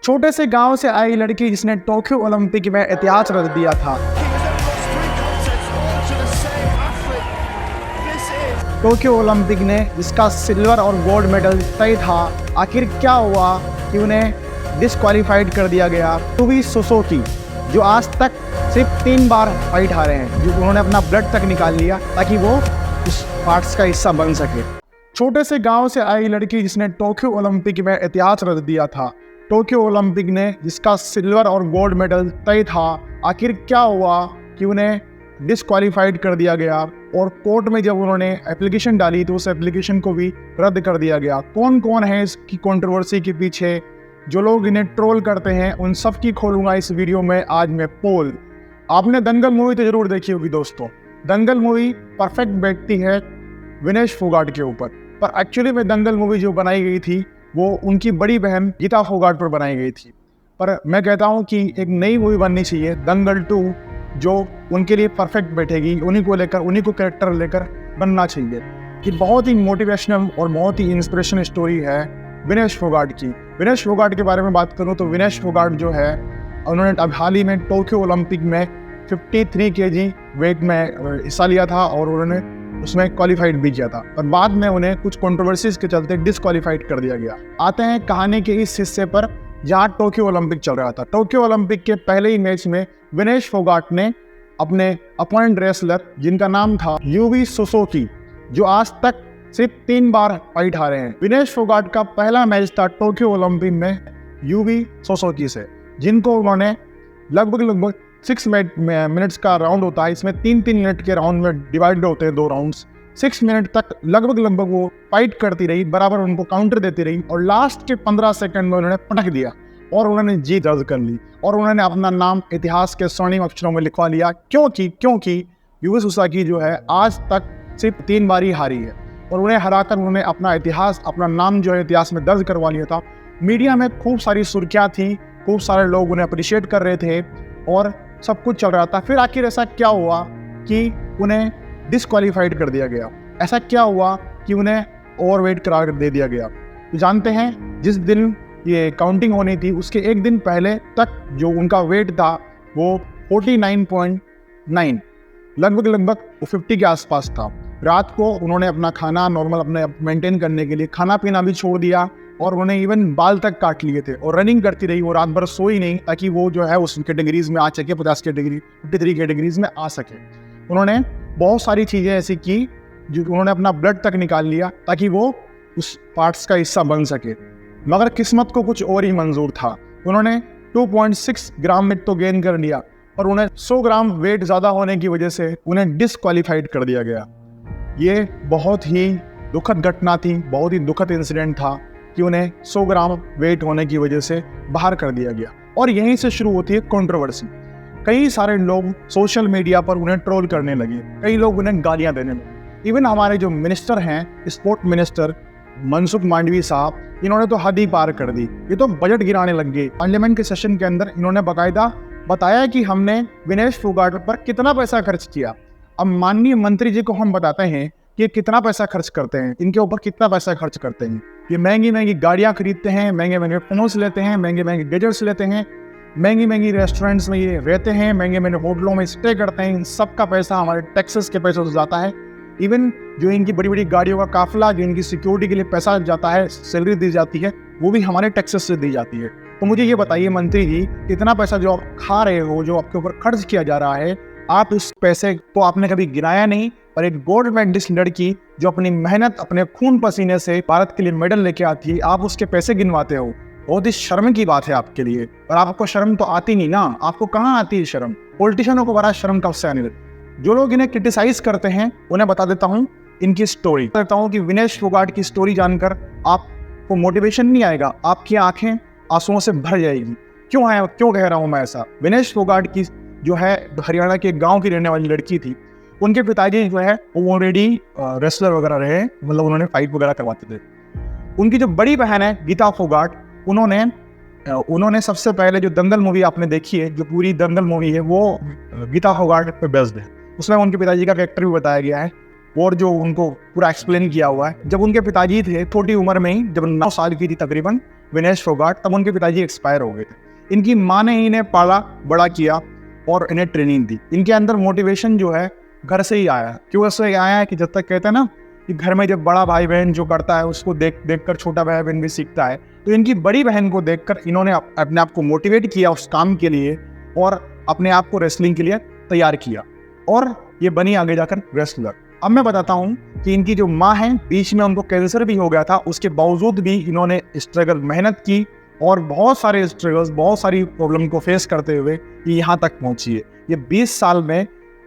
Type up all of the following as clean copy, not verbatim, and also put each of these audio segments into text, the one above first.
छोटे से गांव से आई लड़की जिसने टोक्यो ओलंपिक में इतिहास रच दिया था। टोक्यो ओलंपिक ने जिसका सिल्वर और गोल्ड मेडल तय था, आखिर क्या हुआ कि उन्हें डिस्क्वालीफाइड कर दिया गया। युवी सोसोकी जो आज तक सिर्फ 3 बार फाइट हारे हैं, जो उन्होंने अपना ब्लड तक निकाल लिया ताकि वो उस पार्ट्स का हिस्सा बन सके। छोटे से गांव से आई लड़की जिसने टोक्यो ओलंपिक में इतिहास रच दिया था। टोक्यो ओलंपिक ने जिसका सिल्वर और गोल्ड मेडल तय था, आखिर क्या हुआ कि उन्हें डिस्क्वालीफाइड कर दिया गया और कोर्ट में जब उन्होंने एप्लीकेशन डाली तो उस एप्लीकेशन को भी रद्द कर दिया गया। कौन कौन है इसकी कंट्रोवर्सी के पीछे, जो लोग इन्हें ट्रोल करते हैं, उन सब की खोलूंगा इस वीडियो में आज मैं पोल। आपने दंगल मूवी तो जरूर देखी होगी दोस्तों। दंगल मूवी परफेक्ट बैठती है विनेश फोगाट के ऊपर, पर एक्चुअली में दंगल मूवी जो बनाई गई थी वो उनकी बड़ी बहन गीता फोगाट पर बनाई गई थी। पर मैं कहता हूँ कि एक नई मूवी बननी चाहिए, दंगल 2, जो उनके लिए परफेक्ट बैठेगी। उन्हीं को लेकर, उन्हीं को कैरेक्टर लेकर बनना चाहिए। कि बहुत ही मोटिवेशनल और बहुत ही इंस्पिरेशनल स्टोरी है विनेश फोगाट की। विनेश फोगाट के बारे में बात करूँ तो विनेश फोगाट जो है, उन्होंने अब हाल ही में टोक्यो ओलंपिक में 53 kg वेट में हिस्सा लिया था और उन्होंने उसमें क्वालिफाइड भी किया था, पर बाद में उन्हें कुछ कंट्रोवर्सीज के चलते डिस्क्वालीफाइड कर दिया गया। आते हैं कहानी के इस हिस्से पर जहाँ टोक्यो ओलंपिक चल रहा था। टोक्यो ओलंपिक के पहले ही मैच में विनेश फोगाट ने अपने अपोनेंट रेसलर, जिनका नाम था युवी सोसोकी, जो आज तक सिर्फ 3 बार फाइट हारे हैं। विनेश फोगाट का पहला मैच था टोक्यो ओलंपिक में युवी सोसोकी से, जिनको उन्होंने लगभग 6 मिनट्स का राउंड होता है, इसमें 3-3 मिनट के राउंड में डिवाइड होते हैं 2 राउंड्स। 6 मिनट तक लगभग वो फाइट करती रही, बराबर उनको काउंटर देती रही और लास्ट के 15 सेकंड में उन्होंने पटक दिया और उन्होंने जीत दर्ज कर ली और उन्होंने अपना नाम इतिहास के स्वर्णिम अक्षरों में लिखवा लिया। क्योंकि युवी सोसोकी जो है आज तक सिर्फ 3 बार ही हारी है और उन्हें हराकर उन्होंने अपना इतिहास, अपना नाम जो है इतिहास में दर्ज करवा लिया था। मीडिया में खूब सारी सुर्खियाँ थी, खूब सारे लोग उन्हें अप्रिशिएट कर रहे थे और सब कुछ चल रहा था। फिर आखिर ऐसा क्या हुआ कि उन्हें डिस्क्वालीफाइड कर दिया गया? ऐसा क्या हुआ कि उन्हें ओवरवेट करार दे दिया गया? तो जानते हैं, जिस दिन ये काउंटिंग होनी थी उसके एक दिन पहले तक जो उनका वेट था वो 49.9, लगभग 50 के आसपास था। रात को उन्होंने अपना खाना नॉर्मल अपने मेंटेन करने के लिए खाना पीना भी छोड़ दिया और उन्होंने इवन बाल तक काट लिए थे और रनिंग करती रही। वो रात भर सोई नहीं ताकि वो जो है उस कैटेगरीज में आ सके, 50 कैटेगरी, 53 कैटेगरीज में आ सके। उन्होंने बहुत सारी चीज़ें ऐसी की जो उन्होंने अपना ब्लड तक निकाल लिया ताकि वो उस पार्ट्स का हिस्सा बन सके, मगर किस्मत को कुछ और ही मंजूर था। उन्होंने 2.6 ग्राम वेट तो गेन कर लिया और उन्हें 100 ग्राम वेट ज़्यादा होने की वजह से उन्हें डिस्क्वालीफाइड कर दिया गया। ये बहुत ही दुखद घटना थी, बहुत ही दुखद इंसिडेंट था कि उन्हें 100 ग्राम वेट होने की वजह से बाहर कर दिया गया। और यहीं से शुरू होती है कंट्रोवर्सी। कई सारे लोग सोशल मीडिया पर उन्हें ट्रोल करने लगे, कई लोग उन्हें गालियां देने लगे। इवन हमारे जो मिनिस्टर हैं, स्पोर्ट मिनिस्टर मनसुख मांडवी साहब, इन्होंने तो हद ही पार कर दी। ये तो बजट गिराने लग गए। पार्लियामेंट के सेशन के अंदर इन्होंने बाकायदा बताया कि हमने विनेश फोगाट पर कितना पैसा खर्च किया। अब माननीय मंत्री जी को हम बताते हैं कि कितना पैसा खर्च करते हैं, इनके ऊपर कितना पैसा खर्च करते हैं। ये महंगी गाड़ियाँ खरीदते हैं, महंगे फोन्स लेते हैं, महंगे गैजेट्स लेते हैं, महंगी रेस्टोरेंट्स में ये रहते हैं, महंगे होटलों में स्टे करते हैं। इन सब का पैसा हमारे टैक्सेस के पैसों से जाता है। इवन जो इनकी बड़ी गाड़ियों का काफिला, जो इनकी सिक्योरिटी के लिए पैसा जाता है, सैलरी दी जाती है, वो भी हमारे टैक्सेस से दी जाती है। तो मुझे ये बताइए मंत्री जी, इतना पैसा जो आप खा रहे हो, जो आपके ऊपर खर्च किया जा रहा है, आप उस पैसे को आपने कभी गिनाया नहीं। पर एक गोल्ड मेडलिस्ट लड़की जो अपनी मेहनत, अपने खून पसीने से भारत के लिए मेडल लेके आती है, आप उसके पैसे गिनवाते हो। बहुत ही शर्म की बात है आपके लिए। और आपको शर्म तो आती नहीं ना, आपको कहाँ आती है शर्म? पॉलिटिशियनों को बड़ा शर्म कब से आने लगी? जो लोग इन्हें क्रिटिसाइज करते हैं उन्हें बता देता हूँ इनकी स्टोरी। कहता हूँ कि विनेश फोगाट की स्टोरी जानकर आपको मोटिवेशन नहीं आएगा, आपकी आंखें आंसुओं से भर जाएगी। क्यों कह रहा हूँ मैं ऐसा? विनेश फोगाट की जो है हरियाणा के गांव की रहने वाली लड़की थी। उनके पिताजी जो है वो ऑलरेडी रेसलर वगैरह रहे, मतलब उन्होंने फाइट वगैरह करवाते थे। उनकी जो बड़ी बहन है गीता फोगाट, उन्होंने सबसे पहले जो दंगल मूवी आपने देखी है, जो पूरी दंगल मूवी है वो गीता फोगाट पे बेस्ड है। उसमें उनके पिताजी का कैरेक्टर भी बताया गया है और जो उनको पूरा एक्सप्लेन किया हुआ है। जब उनके पिताजी थे छोटी उम्र में ही, जब 9 साल की थी तकरीबन, विनेश फोगाट, तब उनके पिताजी एक्सपायर हो गए थे। इनकी माँ ने इन्हें पाला बड़ा किया और इन्हें ट्रेनिंग दी। इनके अंदर मोटिवेशन जो है घर से ही आया। क्यों ऐसे आया है कि जब तक कहते हैं ना कि घर में जब बड़ा भाई बहन जो करता है उसको देख कर छोटा भाई बहन भी सीखता है, तो इनकी बड़ी बहन को देखकर इन्होंने अपने आप को मोटिवेट किया उस काम के लिए और अपने आप को रेसलिंग के लिए तैयार किया और ये बनी आगे जाकर रेसलर। अब मैं बताता हूँ कि इनकी जो माँ है, बीच में उनको कैंसर भी हो गया था, उसके बावजूद भी इन्होंने स्ट्रगल मेहनत की और बहुत सारे स्ट्रगल्स, बहुत सारी प्रॉब्लम को फेस करते हुए ये यहाँ तक पहुँची है। ये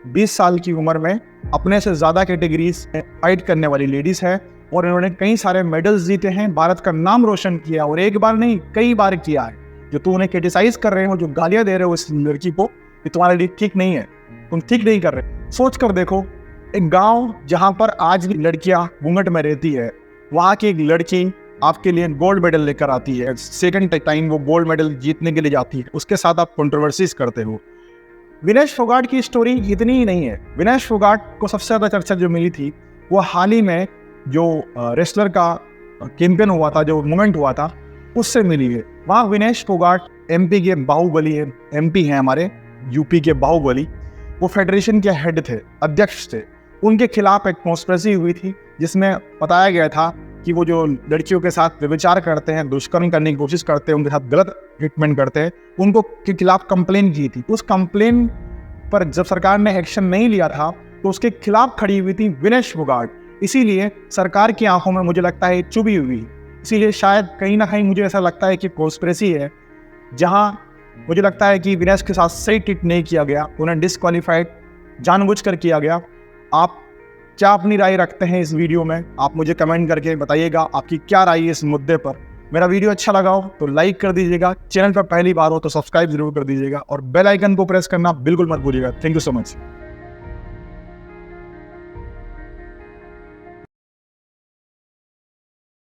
20 साल की उम्र में अपने से ज़्यादा कैटेगरीज फाइट करने वाली लेडीज़ है और इन्होंने कई सारे मेडल्स जीते हैं, भारत का नाम रोशन किया और एक बार नहीं कई बार किया है। जो तुम उन्हें क्रिटिसाइज कर रहे हो, जो गालियाँ दे रहे हो इस लड़की को, ये तुम्हारे लिए ठीक नहीं है, तुम ठीक नहीं कर रहे। सोच कर देखो, एक गांव जहां पर आज भी लड़कियां घूंघट में रहती है, वहां की एक लड़की आपके लिए गोल्ड मेडल लेकर आती है, सेकंड टाइम वो गोल्ड मेडल जीतने के लिए जाती है, उसके साथ आप कंट्रोवर्सीज करते हो। विनेश फोगाट की स्टोरी इतनी ही नहीं है। विनेश फोगाट को सबसे ज़्यादा चर्चा जो मिली थी वो हाल ही में जो रेसलर का कैंपेन हुआ था, जो मूवमेंट हुआ था, उससे मिली है। वहाँ विनेश फोगाट एमपी के बाहुबली है, एमपी हैं हमारे यूपी के बाहुबली, वो फेडरेशन के हेड थे, अध्यक्ष थे। उनके खिलाफ एक कॉन्स्पिरेसी हुई थी जिसमें बताया गया था कि वो जो लड़कियों के साथ व्यभिचार करते हैं, दुष्कर्म करने की कोशिश करते हैं, उनके साथ गलत ट्रीटमेंट करते हैं, उनको के खिलाफ कंप्लेन की थी। उस कंप्लेन पर जब सरकार ने एक्शन नहीं लिया था तो उसके खिलाफ खड़ी हुई थी विनेश फोगाट। इसीलिए सरकार की आंखों में मुझे लगता है चुभी हुई। इसीलिए शायद कहीं ना कहीं मुझे ऐसा लगता है कि कॉन्स्पिरेसी है, जहां मुझे लगता है कि विनेश के साथ सही ट्रीट नहीं किया गया, उन्हें डिसक्वालीफाइड जानबूझकर किया गया। आप क्या अपनी राय रखते हैं इस वीडियो में? आप मुझे कमेंट करके बताइएगा आपकी क्या राय है इस मुद्दे पर। मेरा वीडियो अच्छा लगा हो तो लाइक कर दीजिएगा, चैनल पर पहली बार हो तो सब्सक्राइब जरूर कर दीजिएगा और बेल आइकन को प्रेस करना बिल्कुल मत भूलिएगा। Thank you so much.